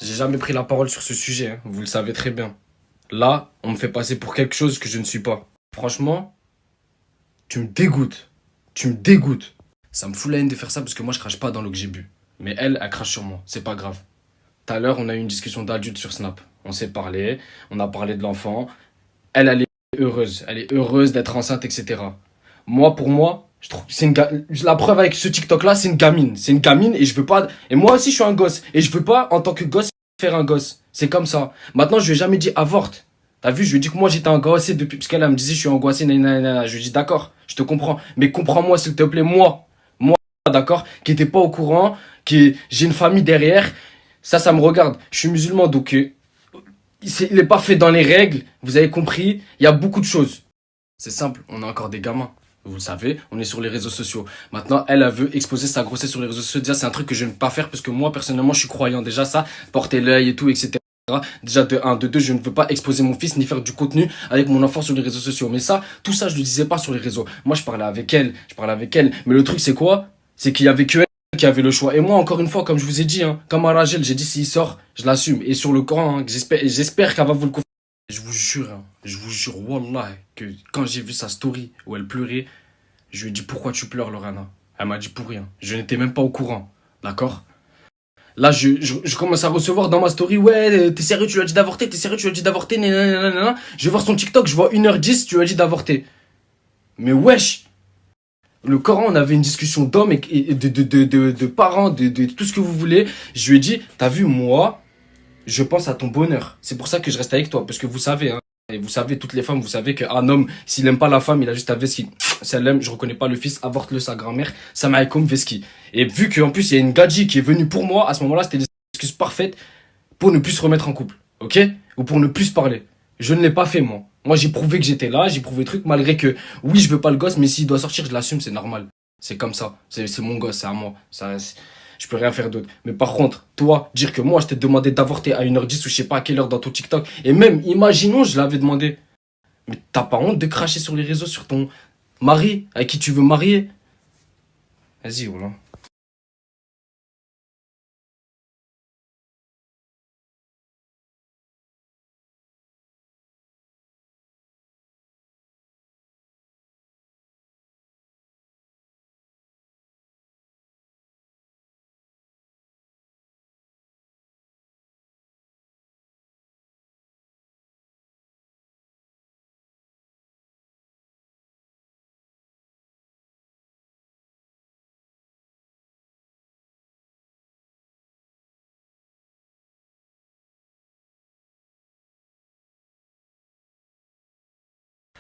J'ai jamais pris la parole sur ce sujet, hein, vous le savez très bien. Là, on me fait passer pour quelque chose que je ne suis pas. Franchement, tu me dégoûtes. Tu me dégoûtes. Ça me fout la haine de faire ça parce que moi, je crache pas dans l'eau que j'ai bu. Mais elle, elle crache sur moi. C'est pas grave. Tout à l'heure, on a eu une discussion d'adulte sur Snap. On s'est parlé, on a parlé de l'enfant. Elle est heureuse. Elle est heureuse d'être enceinte, etc. Moi, pour moi, je trouve que c'est la preuve avec ce TikTok là, c'est une gamine. C'est une gamine et je veux pas. Et moi aussi, je suis un gosse. Et je veux pas, en tant que gosse, faire un gosse. C'est comme ça. Maintenant, je lui ai jamais dit avorte. T'as vu, je lui ai dit que moi j'étais angoissé depuis. Parce qu'elle me disait je suis angoissé, nanana. Je lui ai dit d'accord, je te comprends. Mais comprends-moi s'il te plaît, moi, d'accord, qui était pas au courant, j'ai une famille derrière. Ça me regarde. Je suis musulman, donc il est pas fait dans les règles. Vous avez compris. Il y a beaucoup de choses. C'est simple, on a encore des gamins. Vous le savez, on est sur les réseaux sociaux. Maintenant, elle veut exposer sa grossesse sur les réseaux sociaux. Déjà, c'est un truc que je ne peux pas faire parce que moi, personnellement, je suis croyant. Déjà, ça, porter l'œil et tout, etc. Déjà, de un, de deux, je ne veux pas exposer mon fils ni faire du contenu avec mon enfant sur les réseaux sociaux. Mais ça, tout ça, je le disais pas sur les réseaux. Moi, je parlais avec elle. Mais le truc, c'est quoi? C'est qu'il y avait que elle qui avait le choix. Et moi, encore une fois, comme je vous ai dit, hein, comme à Rachel, j'ai dit s'il sort, je l'assume. Et sur le Coran, hein, j'espère qu'elle va vous le confirmer. Je vous jure, wallah, que quand j'ai vu sa story où elle pleurait, je lui ai dit pourquoi tu pleures, Lorana. Elle m'a dit pour rien. Je n'étais même pas au courant. D'accord? Là, je commence à recevoir dans ma story, ouais, t'es sérieux, tu lui as dit d'avorter, t'es sérieux, tu lui as dit d'avorter, nanana. Je vais voir son TikTok, je vois 1h10, tu lui as dit d'avorter. Mais wesh! Le Coran, on avait une discussion d'hommes et de parents, de tout ce que vous voulez. Je lui ai dit, t'as vu, moi, je pense à ton bonheur. C'est pour ça que je reste avec toi. Parce que vous savez, hein, et vous savez, toutes les femmes, vous savez qu'un homme, s'il aime pas la femme, il a juste à Veski. Si elle l'aime, je reconnais pas le fils, avorte-le sa grand-mère, ça m'a comme Veski. Et vu qu'en plus, il y a une gadji qui est venue pour moi, à ce moment-là, c'était l'excuse parfaite pour ne plus se remettre en couple. Ok? Ou pour ne plus se parler. Je ne l'ai pas fait, moi. Moi, j'ai prouvé que j'étais là, j'ai prouvé le truc, malgré que, oui, je veux pas le gosse, mais s'il doit sortir, je l'assume, c'est normal. C'est comme ça. C'est mon gosse, c'est à moi. Je peux rien faire d'autre. Mais par contre, toi, dire que moi, je t'ai demandé d'avorter à 1h10 ou je sais pas à quelle heure dans ton TikTok, et même, imaginons, je l'avais demandé. Mais t'as pas honte de cracher sur les réseaux sur ton mari, avec qui tu veux marier? Vas-y, voilà.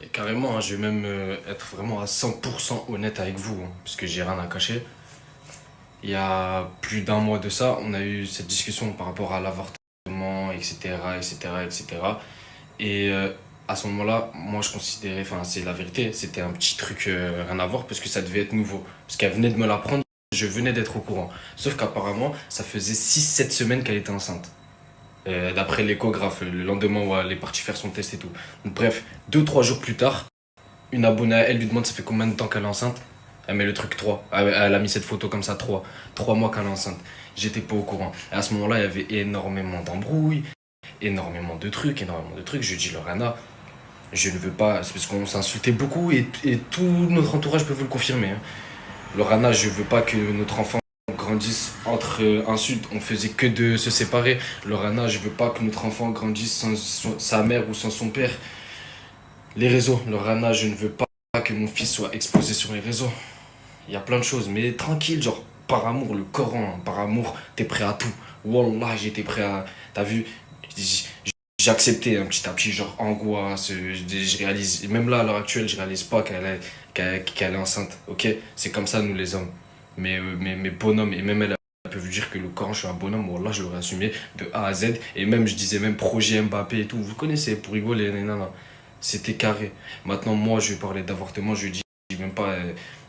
Et carrément, hein, je vais même être vraiment à 100% honnête avec vous, hein, parce que j'ai rien à cacher. Il y a plus d'un mois de ça, on a eu cette discussion par rapport à l'avortement, etc., etc., etc. Et à ce moment-là, moi je considérais, enfin c'est la vérité, c'était un petit truc rien à voir parce que ça devait être nouveau. Parce qu'elle venait de me l'apprendre, je venais d'être au courant. Sauf qu'apparemment, ça faisait 6 7 semaines qu'elle était enceinte. D'après l'échographe, le lendemain où elle est partie faire son test et tout. Donc, bref, 2 3 jours plus tard, une abonnée à elle lui demande ça fait combien de temps qu'elle est enceinte. Elle met le truc 3. Elle a mis cette photo comme ça 3 mois qu'elle est enceinte. J'étais pas au courant. Et à ce moment-là, il y avait énormément d'embrouilles, énormément de trucs, énormément de trucs. Je lui dis, Lorena, je ne veux pas. C'est parce qu'on s'insultait beaucoup et tout notre entourage peut vous le confirmer, hein. Lorena, je veux pas que notre enfant grandisse entre insultes. On faisait que de se séparer. Lorena, je veux pas que notre enfant grandisse sans sa mère ou sans son père. Les réseaux. Lorena, je ne veux pas que mon fils soit exposé sur les réseaux. Il y a plein de choses, mais tranquille, genre, par amour, le Coran, hein, par amour, t'es prêt à tout. Wallah, j'étais prêt à. T'as vu, j'acceptais un petit à petit, genre, angoisse. Je réalise, même là, à l'heure actuelle, je réalise pas qu'elle est enceinte, ok? C'est comme ça, nous les hommes. Mais bonhomme, et même elle peut vous dire que le Coran, je suis un bonhomme, wallah, je l'aurais assumé de A à Z. Et même, je disais même projet Mbappé et tout, vous connaissez, pour rigoler, nanana. C'était carré. Maintenant, moi, je vais parler d'avortement, je lui dis même pas.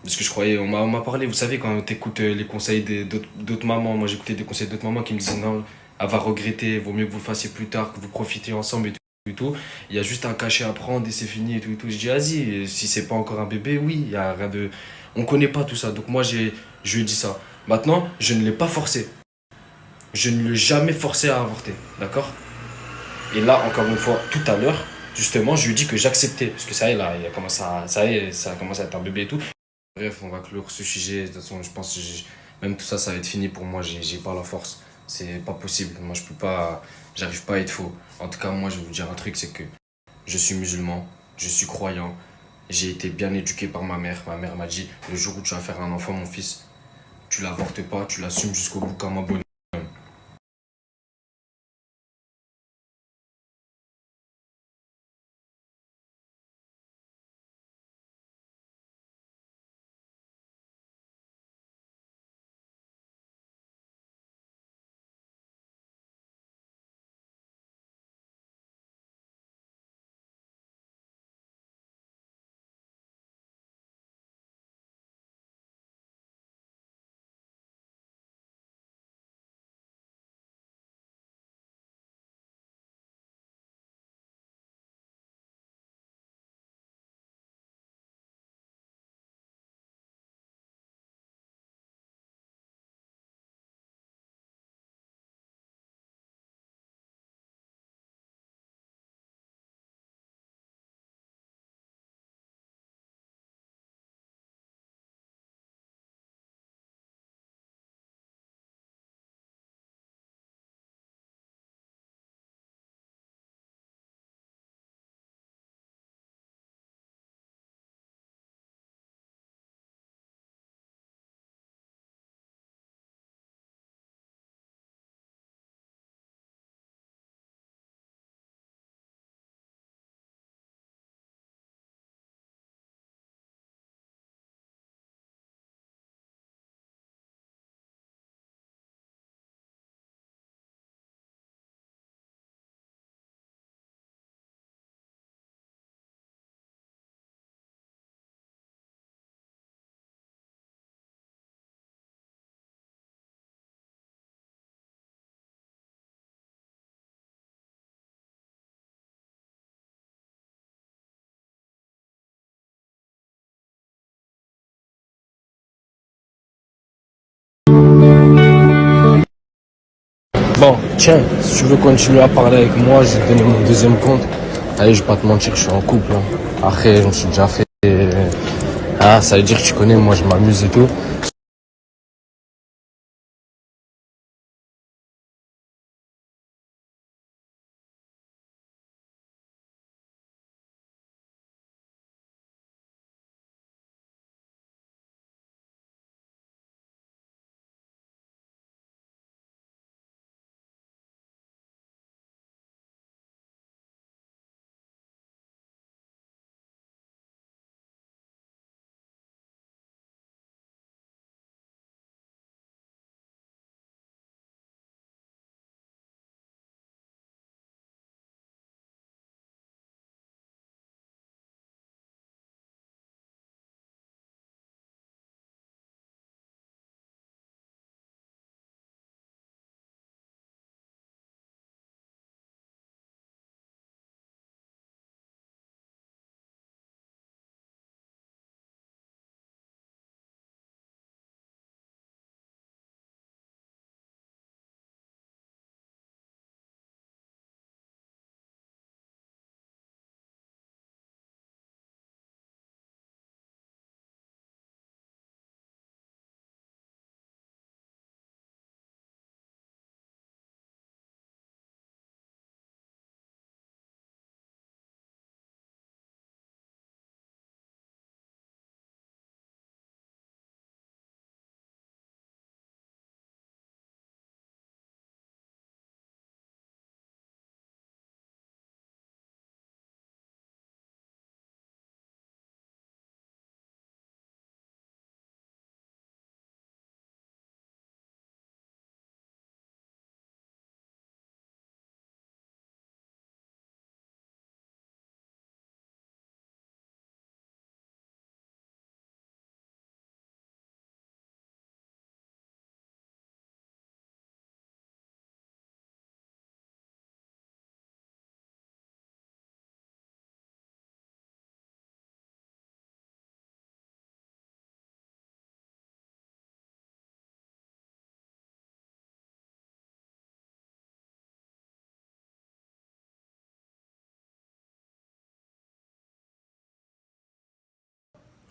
Parce que je croyais, on m'a parlé, vous savez, quand t'écoutes les conseils d'autres mamans, moi j'écoutais des conseils d'autres mamans qui me disaient non, elle va regretter, vaut mieux que vous le fassiez plus tard, que vous profitiez ensemble et tout. Et tout. Il y a juste un cachet à prendre et c'est fini et tout, et tout. Je dis, vas-y, si c'est pas encore un bébé, oui, il y a rien de. On connaît pas tout ça. Donc moi, je lui ai dit ça. Maintenant, je ne l'ai pas forcé. Je ne l'ai jamais forcé à avorter, d'accord? Et là, encore une fois, tout à l'heure, justement, je lui ai dit que j'acceptais. Parce que ça y est, là, il a commencé à, ça y est, ça a commencé à être un bébé et tout. Bref, on va clore ce sujet. De toute façon, je pense que même tout ça, ça va être fini pour moi. J'ai pas la force. C'est pas possible. Moi, je peux pas. J'arrive pas à être faux. En tout cas, moi, je vais vous dire un truc, c'est que je suis musulman, je suis croyant. J'ai été bien éduqué par ma mère. Ma mère m'a dit, le jour où tu vas faire un enfant, mon fils, tu l'avortes pas, tu l'assumes jusqu'au bout comme un bonhomme. Bon, tiens, si tu veux continuer à parler avec moi, je vais te donner mon deuxième compte. Allez, je vais pas te mentir, je suis en couple, hein. Après, je me suis déjà fait. Ah, ça veut dire que tu connais, moi je m'amuse et tout.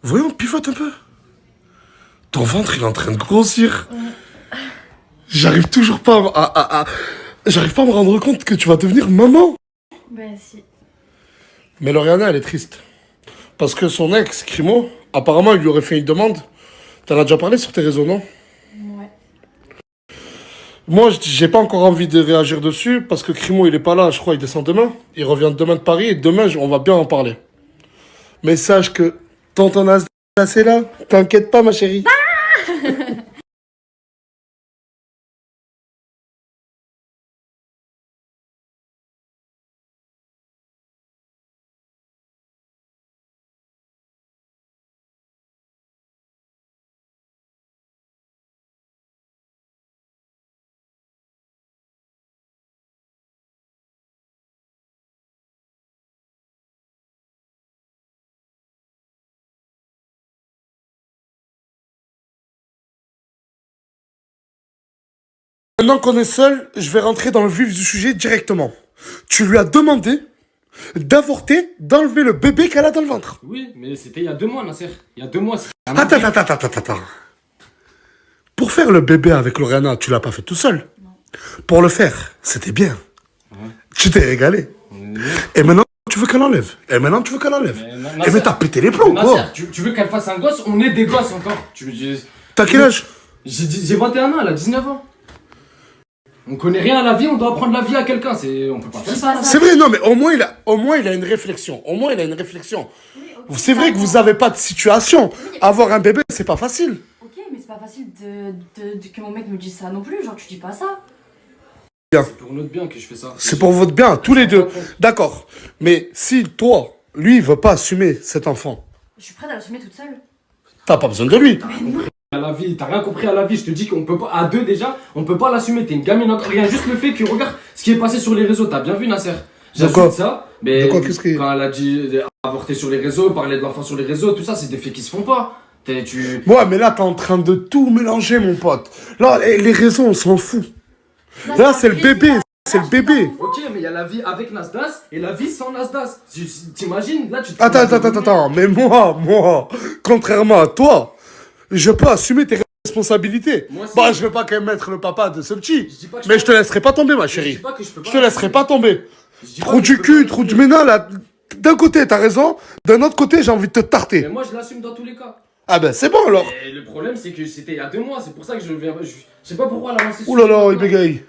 Voyons, pivote un peu. Ton ventre, il est en train de grossir. J'arrive toujours pas J'arrive pas à me rendre compte que tu vas devenir maman. Ben si. Mais Lauriana, elle est triste. Parce que son ex, Crimo, apparemment, il lui aurait fait une demande. T'en as déjà parlé sur tes réseaux, non? Ouais. Moi, j'ai pas encore envie de réagir dessus, parce que Crimo, il est pas là, je crois, il descend demain. Il revient demain de Paris, et demain, on va bien en parler. Mais sache que tonton Nasdaq, c'est là. T'inquiète pas, ma chérie. Maintenant qu'on est seul, je vais rentrer dans le vif du sujet directement. Tu lui as demandé d'avorter, d'enlever le bébé qu'elle a dans le ventre. Oui, mais c'était il y a 2 mois, Nasser. Il y a 2 mois. Attends. Pour faire le bébé avec Lorena, tu l'as pas fait tout seul. Pour le faire, c'était bien. Tu t'es régalé. Et maintenant, tu veux qu'elle enlève. Et mais t'as pété les plombs, quoi. Nasser, tu veux qu'elle fasse un gosse? On est des gosses encore. T'as quel âge? J'ai 21 ans, elle a 19 ans. On connaît rien à la vie, on doit apprendre la vie à quelqu'un. On peut pas faire ça. C'est vrai, non, mais au moins, il a une réflexion. Oui, ok, c'est vrai que vous avez pas de situation. Avoir un bébé, c'est pas facile. Ok, mais c'est pas facile que mon mec me dise ça non plus. Genre, tu dis pas ça. C'est pour notre bien que je fais ça. C'est pour votre bien, tous les deux. D'accord. Mais si toi, lui, il veut pas assumer cet enfant, Je suis prête à l'assumer toute seule. t'as pas besoin de lui. À la vie, t'as rien compris à la vie. Je te dis qu'on peut pas, à deux déjà, on peut pas l'assumer. T'es une gamine encore. Rien, juste le fait que regarde ce qui est passé sur les réseaux. T'as bien vu, Nasser? quoi J'ajoute ça, mais De quoi, qu'est-ce qui- quand elle a dit avorter sur les réseaux, parler de l'enfant sur les réseaux, tout ça, c'est des faits qui se font pas. Ouais, mais là, t'es en train de tout mélanger, mon pote. Là, les raisons, on s'en fout. Là, c'est le bébé. C'est le bébé. Ok, mais il y a la vie avec Nasdas et la vie sans Nasdas. T'imagines, là, tu te. Attends. Mais moi, contrairement à toi, je peux assumer tes responsabilités. Moi aussi. Bah, je vais pas quand même être le papa de ce petit. dis pas que Mais je te laisserai pas tomber, ma Je chérie. dis pas que je peux pas. Je te laisserai pas tomber. Je dis pas Trou que je du peux cul, pas trou du assumer. ménal, là. D'un côté, t'as raison. D'un autre côté, j'ai envie de te Mais tarter. moi, je l'assume dans tous les cas. Ah ben, c'est bon, alors. Et le problème, c'est que c'était il y a 2 mois. C'est pour ça que je viens. Je sais pas pourquoi elle a lancé Ouh là là, il bégaye.